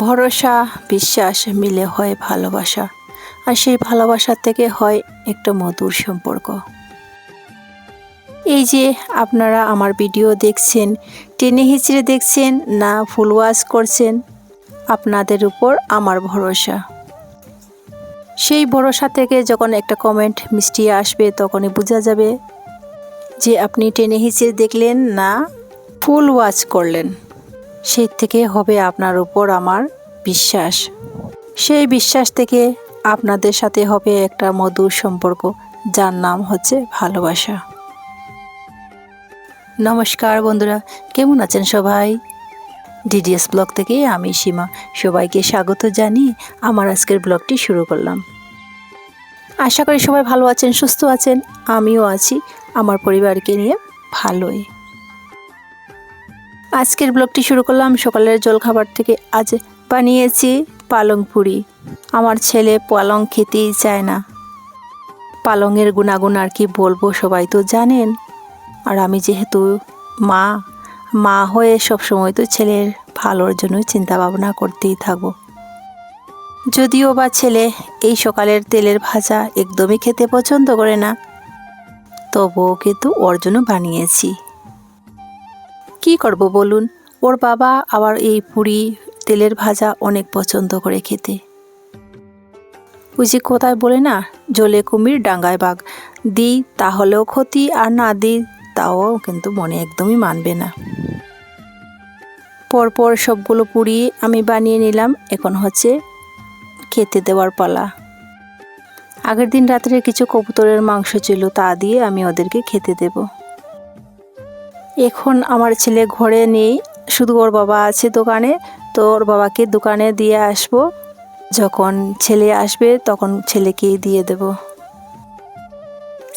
ভরসা বিশ্বাস মিলে হয় ভালোবাসা, আর সেই ভালোবাসা থেকে হয় একটা মধুর সম্পর্ক। এই যে আপনারা আমার ভিডিও দেখছেন, টেনে হিচড়ে দেখছেন না ফুল ওয়াচ করছেন, আপনাদের উপর আমার ভরসা। সেই ভরসা থেকে যখন একটা কমেন্ট মিষ্টি আসবে তখনই বোঝা যাবে যে আপনি টেনে হিচড়ে দেখলেন না ফুল ওয়াচ করলেন। সেই থেকে হবে আপনার উপর আমার বিশ্বাস। সেই বিশ্বাস থেকে আপনাদের সাথে হবে একটা মধুর সম্পর্ক, যার নাম হচ্ছে ভালোবাসা। নমস্কার বন্ধুরা, কেমন আছেন সবাই? ডিডিএস ব্লগ থেকে আমি সীমা সবাইকে স্বাগত জানিয়ে আমার আজকের ব্লগটি শুরু করলাম। আশা করি সবাই ভালো আছেন, সুস্থ আছেন। আমিও আছি আমার পরিবারকে নিয়ে ভালোই। আজকের ব্লগটি শুরু করলাম সকালের জলখাবার থেকে। আজ বানিয়েছি পালং পুরি। আমার ছেলে পালং খেতেই চায় না। পালংয়ের গুণাগুণ আর কি বলবো, সবাই তো জানেন। আর আমি যেহেতু মা হয়ে সবসময় তো ছেলের ভালোর জন্য চিন্তা ভাবনা করতেই থাকবো। যদিও বা ছেলে এই সকালের তেলের ভাজা একদমই খেতে পছন্দ করে না, তবুও কিন্তু ওর জন্য বানিয়েছি। কি করব বলুন, ওর বাবা আবার এই পুরি তেলের ভাজা অনেক পছন্দ করে খেতে। ওই যে কোথায় বলে না, জলে কুমির ডাঙ্গায় বাঘ, দিই তাহলেও ক্ষতি, আর না দিই তাও কিন্তু মনে একদমই মানবে না। পরপর সবগুলো পুরি আমি বানিয়ে নিলাম। এখন হচ্ছে খেতে দেওয়ার পালা। আগের দিন রাত্রে কিছু কবুতরের মাংস ছিল, তা দিয়ে আমি ওদেরকে খেতে দেব। এখন আমার ছেলে ঘরে নেই, শুধু ওর বাবা আছে দোকানে, তো ওর বাবাকে দোকানে দিয়ে আসবো। যখন ছেলে আসবে তখন ছেলেকেই দিয়ে দেব।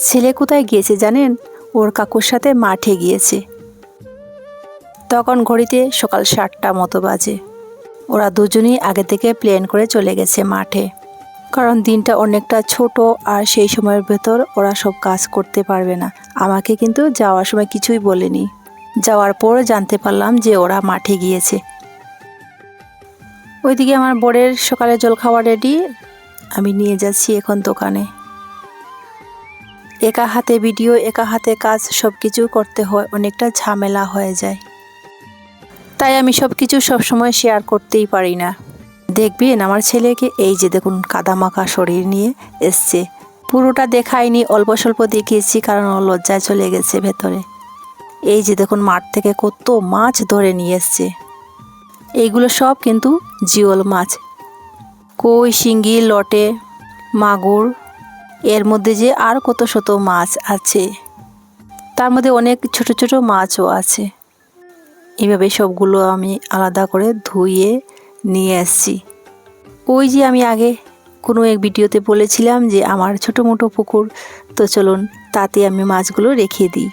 ছেলে কোথায় গিয়েছে জানেন? ওর কাকুর সাথে মাঠে গিয়েছে। তখন ঘড়িতে সকাল 7টা মতো বাজে। ওরা দুজনেই আগে থেকে প্ল্যান করে চলে গেছে মাঠে, কারণ দিনটা অনেকটা ছোট আর সেই সময়ের ভেতর ওরা সব কাজ করতে পারবে না। আমাকে কিন্তু যাওয়ার সময় কিছুই বলেনি। যাওয়ার পর জানতে পারলাম যে ওরা মাঠে গিয়েছে। ওইদিকে আমার বরের সকালে জলখাবার রেডি, আমি নিয়ে যাচ্ছি এখন দোকানে। একা হাতে ভিডিও, একা হাতে কাজ সব কিছু করতে হয়, অনেকটা ঝামেলা হয়ে যায়। তাই আমি সব কিছু সবসময় শেয়ার করতেই পারি না। দেখবেন আমার ছেলেকে, এই যে দেখুন কাদামাখা শরীর নিয়ে এসছে। পুরোটা দেখাইনি, অল্প স্বল্প দেখিয়েছি, কারণ ও লজ্জায় চলে গেছে ভেতরে। এই যে দেখুন মাঠ থেকে কত মাছ ধরে নিয়ে এসছে। এইগুলো সব কিন্তু জিওল মাছ, কই, শিঙ্গি, লটে, মাগুর, এর মধ্যে যে আর কত শত মাছ আছে, তার মধ্যে অনেক ছোট ছোট মাছও আছে। এইভাবে সবগুলো আমি আলাদা করে ধুয়ে নিয়ে আসছি। ওই যে আমি আগে কোনো এক ভিডিওতে বলেছিলাম যে আমার ছোটো মোটো পুকুর, তো চলুন তাতে আমি মাছগুলো রেখে দিই।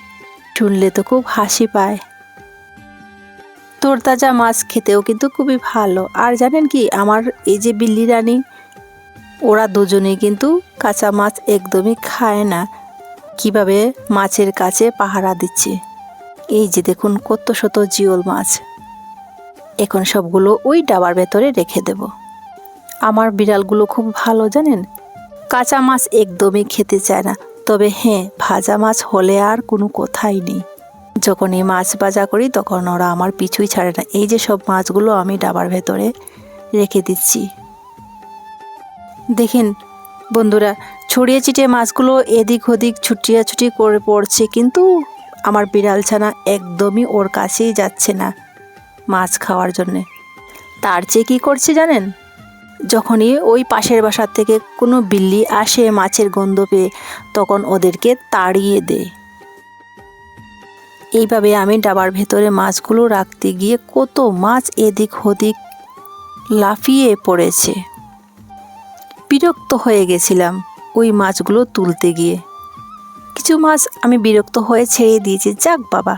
শুনলে তো খুব হাসি পায়। তরতাজা মাছ খেতেও কিন্তু খুবই ভালো। আর জানেন কি, আমার এই যে বিল্লি রানী, ওরা দুজনেই কিন্তু কাঁচা মাছ একদমই খায় না। কিভাবে মাছের কাছে পাহারা দিচ্ছে। এই যে দেখুন কত শত জিওল মাছ। এখন সবগুলো ওই ডাবার ভেতরে রেখে দেব। আমার বিড়ালগুলো খুব ভালো জানেন, কাঁচা মাছ একদমই খেতে চায় না। তবে হ্যাঁ, ভাজা মাছ হলে আর কোনো কথাই নেই। যখন এই মাছ ভাজা করি তখন ওরা আমার পিছুই ছাড়ে না। এই যে সব মাছগুলো আমি ডাবার ভেতরে রেখে দিচ্ছি। দেখেন বন্ধুরা, ছড়িয়ে ছিটিয়ে মাছগুলো এদিক ওদিক ছুটিয়াছুটি করে পড়ছে, কিন্তু আমার বিড়াল ছানা একদমই ওর কাছেই যাচ্ছে না মাছ খাওয়ার জন্যে। তার চেয়ে কী করছে জানেন? যখনই ওই পাশের বাসার থেকে কোনো বিল্লি আসে মাছের গন্ধ পেয়ে, তখন ওদেরকে তাড়িয়ে দেয়। এইভাবে আমি ডাবার ভেতরে মাছগুলো রাখতে গিয়ে কত মাছ এদিক ওদিক লাফিয়ে পড়েছে। বিরক্ত হয়ে গেছিলাম ওই মাছগুলো তুলতে গিয়ে। কিছু মাছ আমি বিরক্ত হয়ে ছেড়ে দিয়েছি, যাক বাবা।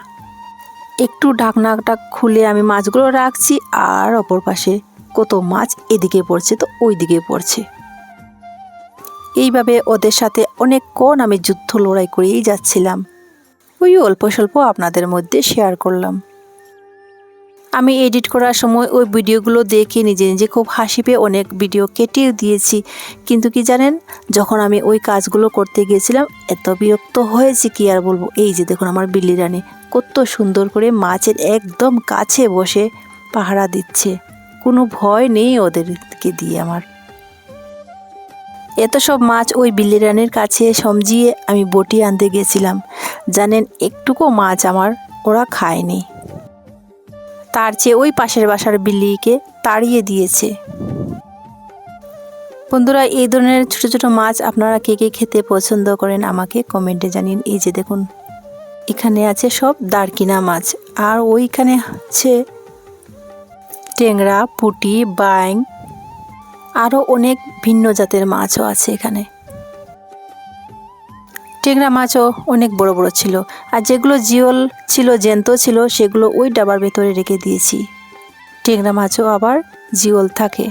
একটু ঢাকনাটা খুলে আমি মাছগুলো রাখছি, আর অপর পাশে কত মাছ এদিকে পড়ছে তো ওই দিকে পড়ছে। এইভাবে ওদের সাথে অনেকক্ষণ আমি যুদ্ধ লড়াই করেই যাচ্ছিলাম। ওই অল্প স্বল্প আপনাদের মধ্যে শেয়ার করলাম। আমি এডিট করার সময় ওই ভিডিওগুলো দেখে নিজে নিজে খুব হাসি পেয়ে অনেক ভিডিও কেটেও দিয়েছি। কিন্তু কি জানেন, যখন আমি ওই কাজগুলো করতে গিয়েছিলাম এত বিরক্ত হয়েছি কি আর বলবো। এই যে দেখুন আমার বিল্লি রানী কত সুন্দর করে মাছের একদম কাছে বসে পাহারা দিচ্ছে, কোনো ভয় নেই ওদেরকে দিয়ে আমার। এত সব মাছ ওই বিল্লি রানীর কাছে সমঝিয়ে আমি বটি আনতে গেছিলাম। জানেন, একটুকু মাছ আমার ওরা খায়নি, তার চেয়ে ওই পাশের বাসার বিল্লিকে তাড়িয়ে দিয়েছে। বন্ধুরা, এই ধরনের ছোট ছোট মাছ আপনারা কে কে খেতে পছন্দ করেন আমাকে কমেন্টে জানিন। এই যে দেখুন এখানে আছে সব দারকিনা মাছ, আর ওইখানে আছে ট্যাংরা, পুঁটি, বাইং, আরও অনেক ভিন্ন জাতের মাছও আছে এখানে। ট্যাংরা মাছও অনেক বড় বড় ছিল, আর যেগুলো জিওল ছিল, জ্যান্ত ছিল, সেগুলো ওই ডাবার ভেতরে রেখে দিয়েছি। ট্যাংরা মাছও আবার জিওল থাকে।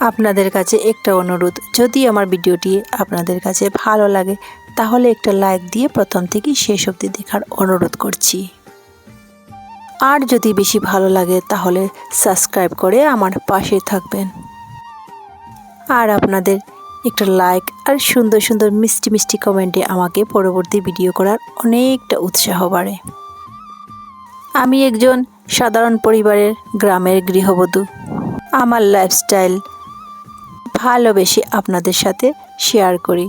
আপনাদের কাছে একটা অনুরোধ, যদি আমার ভিডিওটি আপনাদের কাছে ভালো লাগে তাহলে একটা লাইক দিয়ে প্রথম থেকে শেষ অবধি দেখার অনুরোধ করছি। আর যদি বেশি ভালো লাগে তাহলে সাবস্ক্রাইব করে আমার পাশে থাকবেন। আর আপনাদের একটা লাইক আর সুন্দর সুন্দর মিষ্টি মিষ্টি কমেন্টে আমাকে পরবর্তী ভিডিও করার অনেকটা উৎসাহ বাড়ে। আমি একজন সাধারণ পরিবারের গ্রামের গৃহবধূ। আমার লাইফস্টাইল ভালোবেসে আপনাদের সাথে শেয়ার করি।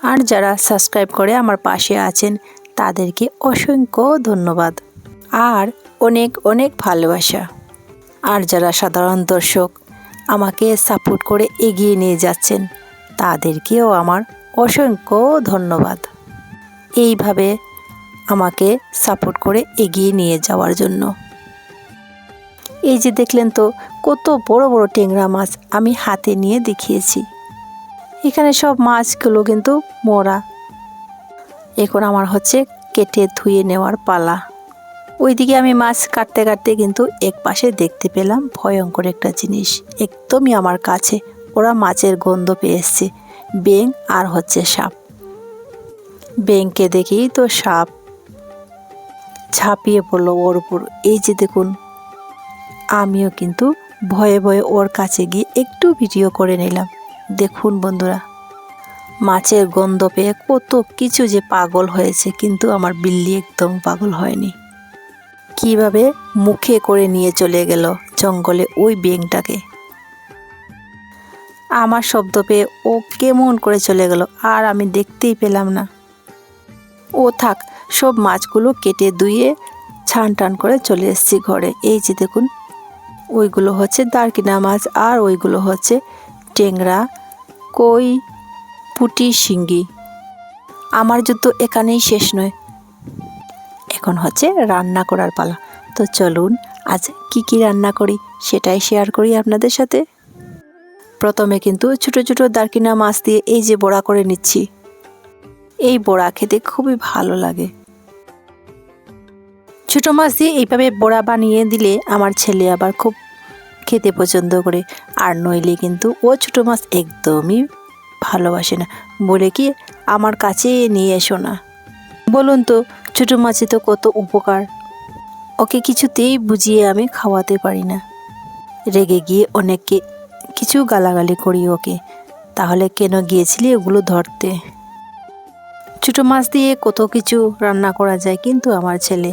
আর যারা সাবস্ক্রাইব করে আমার পাশে আছেন তাদেরকে অসংখ্য ধন্যবাদ আর অনেক অনেক ভালোবাসা। আর যারা সাধারণ দর্শক আমাকে সাপোর্ট করে এগিয়ে নিয়ে যাচ্ছেন তাদেরকেও আমার অসংখ্য ধন্যবাদ, এইভাবে আমাকে সাপোর্ট করে এগিয়ে নিয়ে যাওয়ার জন্য। এই যে দেখলেন তো কত বড় বড় ট্যাংরা মাছ আমি হাতে নিয়ে দেখিয়েছি। এখানে সব মাছগুলো কিন্তু মরা। এখন আমার হচ্ছে কেটে ধুয়ে নেওয়ার পালা। ওইদিকে আমি মাছ কাটতে কাটতে কিন্তু এক পাশে দেখতে পেলাম ভয়ঙ্কর একটা জিনিস একদমই আমার কাছে। ওরা মাছের গন্ধ পেয়ে এসছে, ব্যাঙ আর হচ্ছে সাপ। ব্যাঙকে দেখেই তো সাপ ঝাঁপিয়ে পড়লো ওর উপর। এই যে দেখুন, আমিও কিন্তু ভয়ে ভয়ে ওর কাছে গিয়ে একটু ভিডিও করে নিলাম। দেখুন বন্ধুরা, মাছের গন্ধ পেয়ে কত কিছু যে পাগল হয়েছে, কিন্তু আমার বিল্লি একদম পাগল হয়নি। কিভাবে মুখে করে নিয়ে চলে গেল জঙ্গলে ওই ব্যাঙটাকে। আমার শব্দ পেয়ে ও কেমন করে চলে গেল, আর আমি দেখতেই পেলাম না। ও থাক, সব মাছগুলো কেটে ধুয়ে ছান টান করে চলে এসেছি ঘরে। এই যে দেখুন, ওইগুলো হচ্ছে দারকিনা মাছ আর ওইগুলো হচ্ছে ট্যাংরা, কই, পুঁটি, শিঙ্গি। আমার যুদ্ধ এখানেই শেষ নয়, এখন হচ্ছে রান্না করার পালা। তো চলুন আজ কি রান্না করি সেটাই শেয়ার করি আপনাদের সাথে। প্রথমে কিন্তু ছোট ছোট দারকিনা মাছ দিয়ে এই যে বড়া করে নিচ্ছি। এই বড়া খেতে খুবই ভালো লাগে। ছোট মাছ দিয়ে এইভাবে বড়া বানিয়ে দিলে আমার ছেলে আবার খুব খেতে পছন্দ করে, আর নইলে কিন্তু ও ছোট মাছ একদমই ভালোবাসে না, বলে কি আমার কাছে নিয়ে এসো না। বলুন তো, ছোটো মাছে তো কত উপকার, ওকে কিছুতেই বুঝিয়ে আমি খাওয়াতে পারি না। রেগে গিয়ে অনেককে কিছু গালাগালি করি ওকে, তাহলে কেন গিয়েছিলি ওগুলো ধরতে। ছোটো মাছ দিয়ে কত কিছু রান্না করা যায়, কিন্তু আমার ছেলে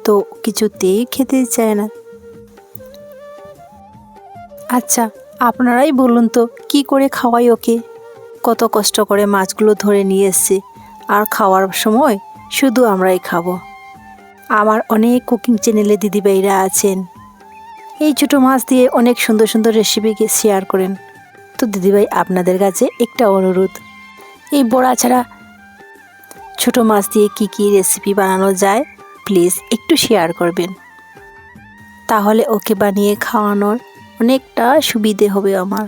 তো কিছুতেই খেতে চায় না। আচ্ছা আপনারাই বলুন তো কি করে খাওয়াই ওকে। কত কষ্ট করে মাছগুলো ধরে নিয়ে এসছে, আর খাওয়ার সময় শুধু আমরাই খাবো। আমার অনেক কুকিং চ্যানেলে দিদিভাইরা আছেন, এই ছোটো মাছ দিয়ে অনেক সুন্দর সুন্দর রেসিপিকে শেয়ার করেন। তো দিদিভাই আপনাদের কাছে একটা অনুরোধ, এই বড়া ছাড়া ছোটো মাছ দিয়ে কি রেসিপি বানানো যায় প্লিজ একটু শেয়ার করবেন, তাহলে ওকে বানিয়ে খাওয়ানোর অনেকটা সুবিধে হবে আমার।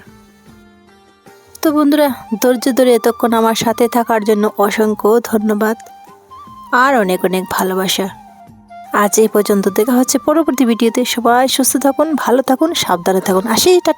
তো বন্ধুরা, ধৈর্য ধরে এতক্ষণ আমার সাথে থাকার জন্য অসংখ্য ধন্যবাদ আর অনেক অনেক ভালোবাসা। আজ এই পর্যন্ত, দেখা হচ্ছে পরবর্তী ভিডিওতে। সবাই সুস্থ থাকুন, ভালো থাকুন, সাবধানে থাকুন। আসি, টাটা।